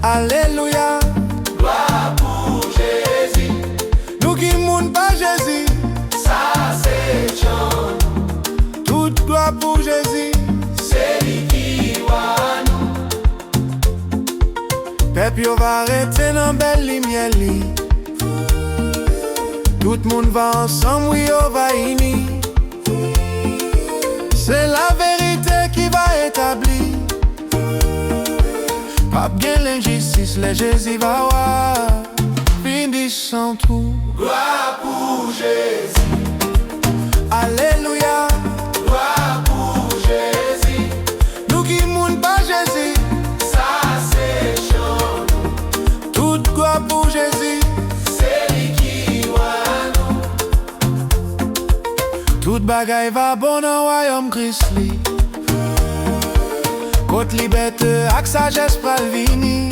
Alléluia, gloire pour Jésus. nous qui moun pas Jésus, Ça c'est John, toute gloire pour Jésus. c'est lui qui voit nous. Peuple yo va arrêter dans belle lumière li. Tout le monde va ensemble, oui, on va uni. C'est la vérité qui va établir. Pas bien l'injustice, le Jésus va voir. Fini sans tout. Gloire pour Jésus, Alléluia, gloire pour Jésus. nous qui moun pas Jésus, Ça c'est John, toute gloire pour Jésus. c'est lui qui voit nous. Toute bagaille va bon dans royaume Christ li. Côte liberté ak sagesse pral vini.